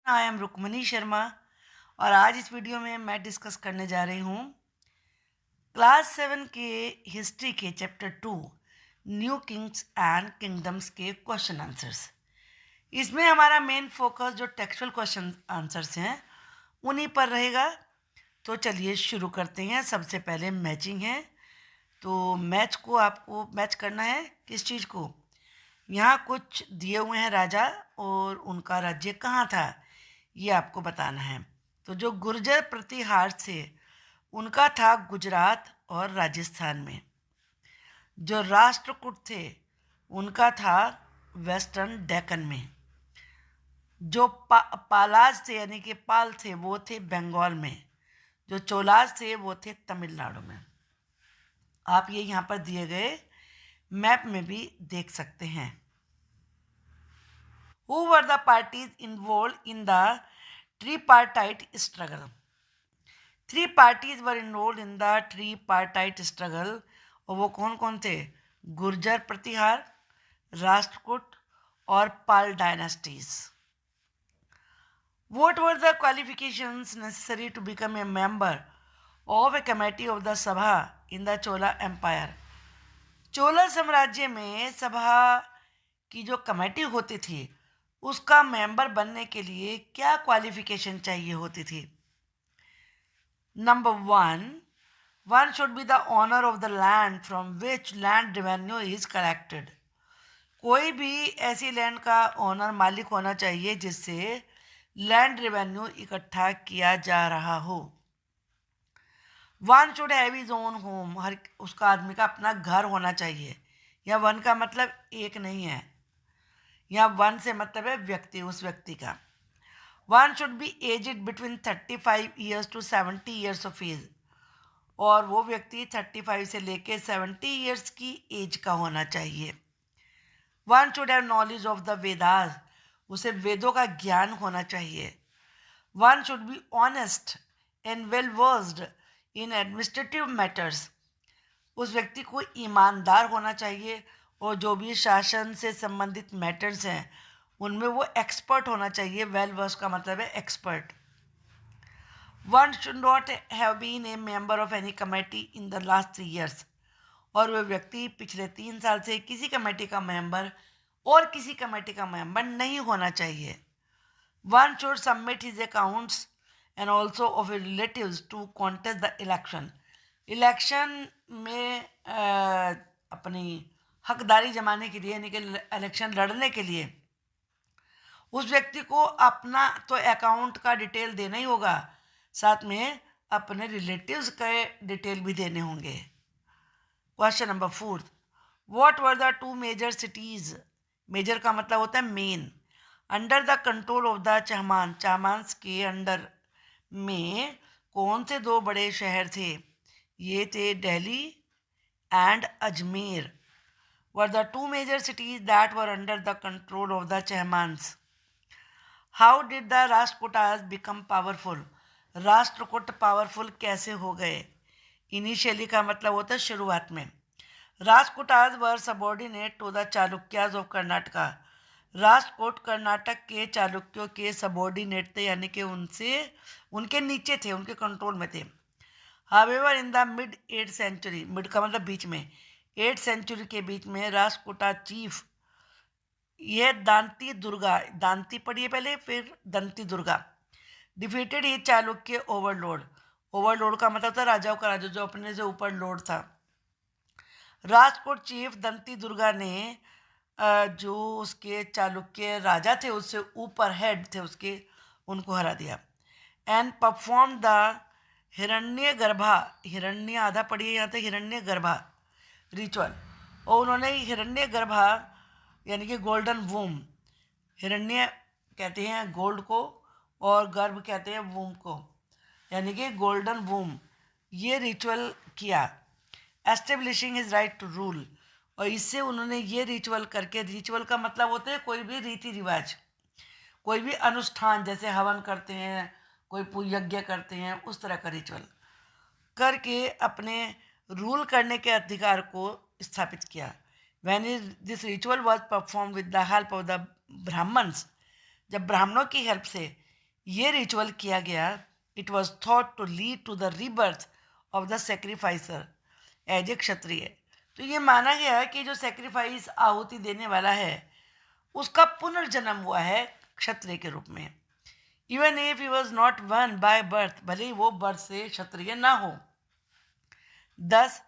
I am Rukmani Sharma और आज इस वीडियो में मैं डिस्कस करने जा रही हूँ क्लास 7 के हिस्ट्री के chapter 2 new Kings and kingdoms के क्वेश्चन आंसर्स। इसमें हमारा मेन फोकस जो टेक्सचुअल क्वेश्चन आंसर्स हैं उन्हीं पर रहेगा। तो चलिए शुरू करते हैं। सबसे पहले मैचिंग है, तो मैच को आपको मैच करना है किस चीज़ को। यहाँ कुछ दिए हुए हैं राजा और उनका राज्य कहाँ था, ये आपको बताना है। तो जो गुर्जर प्रतिहार थे उनका था गुजरात और राजस्थान में। जो राष्ट्रकूट थे उनका था वेस्टर्न डेक्कन में। जो पालाज थे यानी कि पाल थे वो थे बंगाल में। जो चोलाज थे वो थे तमिलनाडु में। आप ये यहाँ पर दिए गए मैप में भी देख सकते हैं। Who were the parties involved in the tripartite struggle? Three parties were involved in the tripartite struggle और वो कौन कौन थे? गुर्जर प्रतिहार, राष्ट्रकूट और पाल dynasties. What were the qualifications necessary to become a member of a committee of the Sabha in the Chola Empire? चोला साम्राज्य में सभा की जो कमेटी होती थी उसका मेंबर बनने के लिए क्या क्वालिफिकेशन चाहिए होती थी? Number one should be the owner of the land from which land revenue is collected. कोई भी ऐसी लैंड का ऑनर मालिक होना चाहिए जिससे लैंड रेवेन्यू इकट्ठा किया जा रहा हो। One should have his own home, हर उसका आदमी का अपना घर होना चाहिए। या वन का मतलब एक नहीं है, यहाँ वन से मतलब है व्यक्ति, उस व्यक्ति का। One should be aged between 35 years to 70 years of age, और वो व्यक्ति 35 से लेके 70 ईयर्स की एज का होना चाहिए। One should have knowledge of the Vedas, उसे वेदों का ज्ञान होना चाहिए। One should be honest and well versed in administrative matters, उस व्यक्ति को ईमानदार होना चाहिए और जो भी शासन से संबंधित मैटर्स हैं उनमें वो एक्सपर्ट होना चाहिए। वेल वर्स का मतलब है expert. One should not have been a member of any committee in the last 3 years, और वह व्यक्ति पिछले 3 साल से किसी कमेटी का मेंबर और किसी कमेटी का मेंबर नहीं होना चाहिए। One should submit his accounts and also of relatives to contest the election. Election में अपनी हकदारी जमाने के लिए यानी कि इलेक्शन लड़ने के लिए उस व्यक्ति को अपना तो अकाउंट का डिटेल देना ही होगा, साथ में अपने रिलेटिव्स के डिटेल भी देने होंगे। Question number 4, what were the 2 major cities, major का मतलब होता है main, under the control of the Chahaman, Chahamans के अंडर में कौन से 2 बड़े शहर थे? ये थे Delhi and Ajmer were the 2 major cities that were under the control of the Chahmans. How did the Rashtrakutas become powerful? Rashtrakuta powerful कैसे हो गए? इनिशियली का मतलब होता है शुरुआत में। Rashtrakutas were subordinate to the Chalukyas of Karnataka, Rashtrakuta Karnataka के चालुक्यों के सबॉर्डिनेट थे यानी कि उनके नीचे थे, उनके कंट्रोल में थे। However in the mid 8th century, mid का मतलब बीच में, 8th सेंचुरी के बीच में राष्ट्रकूटा चीफ यह दांती दुर्गा, दांती पढ़िए पहले फिर दंती दुर्गा, डिफीटेड ही चालुक्य ओवरलोड। ओवरलोड का मतलब था राजाओं का राजा, जो अपने से ऊपर लोड था। राष्ट्रकूट चीफ दंती दुर्गा ने जो उसके चालुक्य राजा थे उससे ऊपर हेड थे उसके, उनको हरा दिया। एंड परफॉर्म द हिरण्य गर्भा, हिरण्य आधा पढ़िए यहाँ तक, हिरण्य गर्भा रिचुअल, और उन्होंने हिरण्य गर्भा यानी कि गोल्डन वूम, हिरण्य कहते हैं गोल्ड को और गर्भ कहते हैं वूम को, यानी कि गोल्डन वूम, ये रिचुअल किया। Establishing his right to rule, और इससे उन्होंने ये रिचुअल करके, रिचुअल का मतलब होता है कोई भी रीति रिवाज, कोई भी अनुष्ठान, जैसे हवन करते हैं, कोई यज्ञ करते हैं, उस तरह का रिचुअल करके अपने रूल करने के अधिकार को स्थापित किया। When this ritual was perform with the help of the Brahmans, जब ब्राह्मणों की हेल्प से ये रिचुअल किया गया, it was thought to lead to the rebirth of the sacrificer as a kshatriya. तो ये माना गया कि जो सेक्रीफाइस आहुति देने वाला है उसका पुनर्जन्म हुआ है क्षत्रिय के रूप में। Even if he was not one by birth, भले ही वो बर्थ से क्षत्रिय ना हो। 10,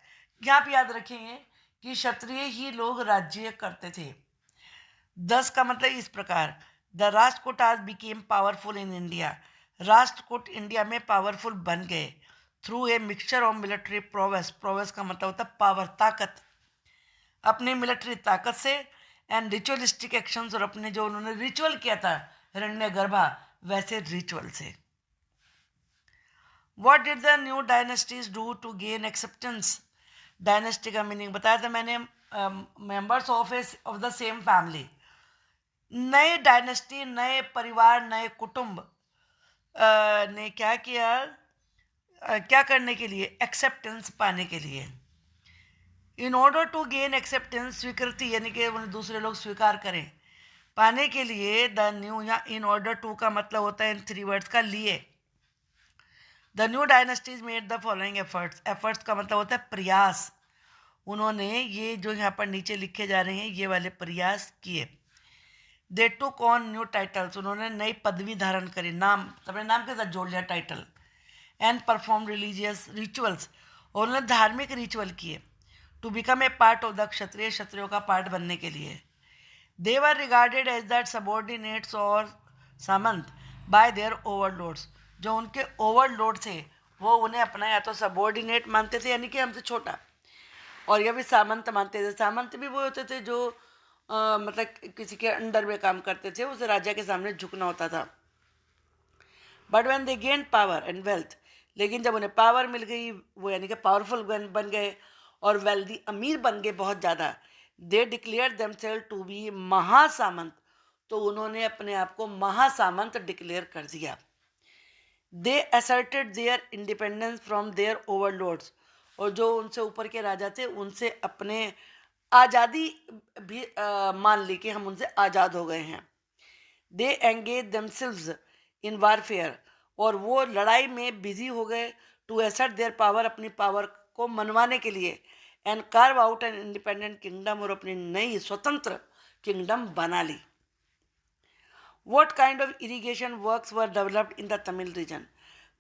यहाँ पे याद रखेंगे कि क्षत्रिय ही लोग राज्य करते थे। 10 का मतलब इस प्रकार, द राष्ट्रकूट आज became powerful in India. Rashtrakuta India में पावरफुल बन गए through a mixture of military prowess. Prowess का मतलब होता है पावर, ताकत, अपनी मिलिट्री ताकत से, एंड रिचुअलिस्टिक एक्शंस, और अपने जो उन्होंने रिचुअल किया था हिरण्य गर्भा वैसे रिचुअल से। What did the new dynasties do to gain acceptance? Dynasty का मीनिंग बताया था मैंने, members of the same family. नए डायनेस्टी, नए परिवार, नए कुटुंब ने क्या किया, क्या करने के लिए, एक्सेप्टेंस पाने के लिए। In order to gain acceptance, स्वीकृति यानी कि उन्हें दूसरे लोग स्वीकार करें, पाने के लिए द न्यू, या इन ऑर्डर टू का मतलब होता है इन 3 वर्ड्स का लिए। The new dynasties made the following efforts. Efforts का मतलब होता है प्रयास। उन्होंने ये जो यहाँ पर नीचे लिखे जा रहे हैं ये वाले प्रयास किए। दे टुक ऑन न्यू टाइटल्स, उन्होंने नई पदवी धारण करी, नाम अपने नाम के साथ जोड़ लिया title. And perform religious rituals, उन्होंने धार्मिक रिचुअल किए। To become a part of the kshatriya, क्षत्रियों का पार्ट बनने के लिए। They were regarded as that subordinates और सामंत बाय देयर ओवरलोड्स, जो उनके ओवरलोड थे वो उन्हें अपना या तो सबॉर्डिनेट मानते थे यानी कि हमसे छोटा, और या भी सामंत मानते थे। सामंत भी वो होते थे जो मतलब किसी के अंडर में काम करते थे, उसे राजा के सामने झुकना होता था। But when they gain power and wealth, लेकिन जब उन्हें पावर मिल गई, वो यानी कि पावरफुल बन गए और वेल्दी, अमीर बन गए बहुत ज़्यादा, they declare themselves to be mahasamanta, तो उन्होंने अपने आप को महासामंत डिक्लेयर कर दिया। They asserted their independence from their overlords, और जो उनसे ऊपर के राजा थे उनसे अपने आज़ादी भी मान ली कि हम उनसे आज़ाद हो गए हैं। दे एंगेज देमसेल्व्स इन वारफेयर, और वो लड़ाई में बिजी हो गए। टू असर्ट देयर पावर, अपनी पावर को मनवाने के लिए। And carve out an independent kingdom, और अपनी नई स्वतंत्र किंगडम बना ली। What kind of irrigation works were developed in the Tamil region?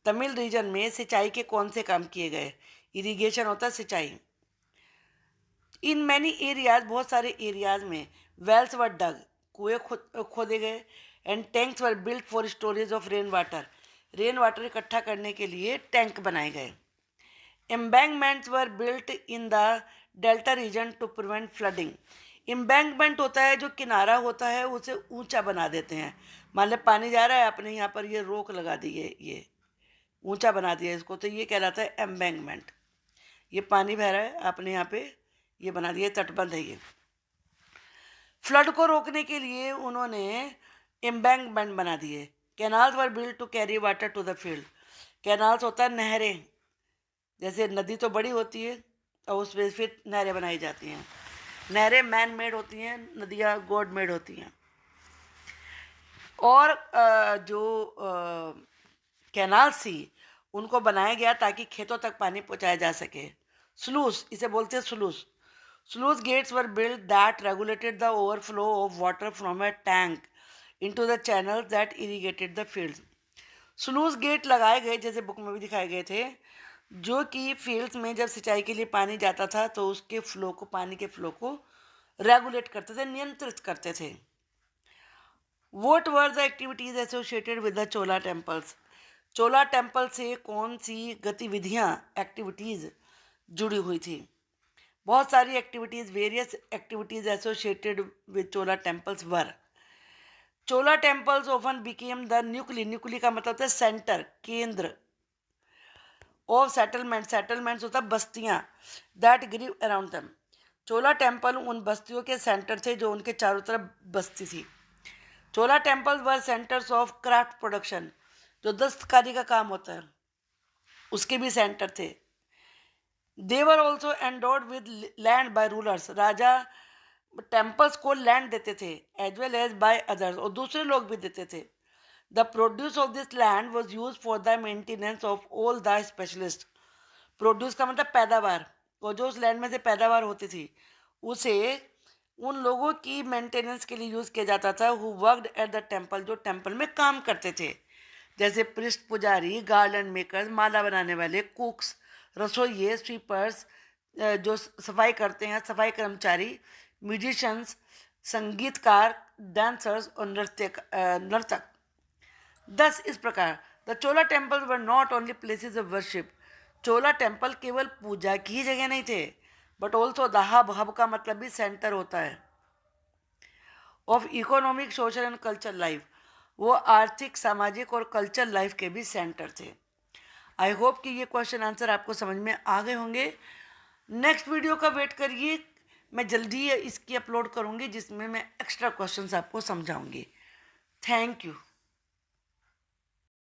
Tamil region में सिंचाई के कौन से काम किए गए? इरिगेशन होता है सिंचाई। इन मैनी एरियाज, बहुत सारे एरियाज में, वेल्स वर डग, कुएं खोदे गए। And tanks were built for storage of rain water, rain water इकट्ठा करने के लिए टैंक बनाए गए। Embankments were built in the delta region to prevent flooding. Embankment होता है जो किनारा होता है उसे ऊंचा बना देते हैं। मान लो पानी जा रहा है, अपने यहाँ पर ये रोक लगा दी है, ये ऊंचा बना दिया इसको, तो ये कहलाता है एम्बैंकमेंट। ये पानी बह रहा है, आपने यहाँ पे ये बना दिया, तटबंध है ये। फ्लड को रोकने के लिए उन्होंने एम्बैंकमेंट बना दिए। Canals were build to carry water to the field. Canals होता है नहरें, जैसे नदी तो बड़ी होती है और उसमें फिर नहरें बनाई जाती हैं। नहरें मैन मेड होती हैं, नदियाँ गॉड मेड होती हैं। और जो कैनाल्स थी उनको बनाया गया ताकि खेतों तक पानी पहुंचाया जा सके। स्लूस, इसे बोलते हैं sluice. Sluice gates were build that regulated the overflow of water from a tank into the channel that irrigated the fields. Sluice gate लगाए गए, जैसे बुक में भी दिखाए गए थे, जो कि फील्ड्स में जब सिंचाई के लिए पानी जाता था तो उसके फ्लो को, पानी के फ्लो को रेगुलेट करते थे, नियंत्रित करते थे। What were the activities associated with the Chola temples? Chola temple से कौन सी गतिविधियाँ, एक्टिविटीज़ जुड़ी हुई थी? बहुत सारी activities, various activities associated with Chola temples were. Chola temples often became the nuclei, nuclei का मतलब होता है सेंटर, केंद्र, ऑफ सेटलमेंट, सेटलमेंट्स होता है बस्तियाँ, दैट ग्रीव अराउंड दम। चोला टेम्पल उन बस्तियों के सेंटर थे जो उनके चारों तरफ बस्ती थी। Chola temples were centres of craft production, जो दस्तकारी का काम होता है उसके भी सेंटर थे। They were also endowed with land by rulers, राजा टेम्पल्स को लैंड देते थे, as well as by others, और दूसरे लोग भी देते थे। The produce of this land was use for the maintenance of all the specialist. Produce का मतलब पैदावार, और जो उस लैंड में से पैदावार होती थी उसे उन लोगों की मेंटेनेंस के लिए यूज़ किया जाता था who worked at the temple, जो टेम्पल में काम करते थे, जैसे प्रिस्ट, पुजारी, गार्डन मेकर्स, माला बनाने वाले, कुक्स, रसोइये, स्वीपर्स, जो सफाई करते हैं, सफाई कर्मचारी, म्यूजिशंस, संगीतकार, डांसर्स और नर्तक। दस इस प्रकार the Chola temples were not only places of worship. Chola temple केवल पूजा की ही जगह नहीं थे, but also the hub, hub का मतलब भी सेंटर होता है, of economic, social and culture life. वो आर्थिक, सामाजिक और कल्चर लाइफ के भी सेंटर थे। आई होप कि ये क्वेश्चन आंसर आपको समझ में आ गए होंगे। नेक्स्ट वीडियो का वेट करिए, मैं जल्दी इसकी अपलोड करूँगी जिसमें मैं एक्स्ट्रा क्वेश्चंस आपको समझाऊंगी। Thank you.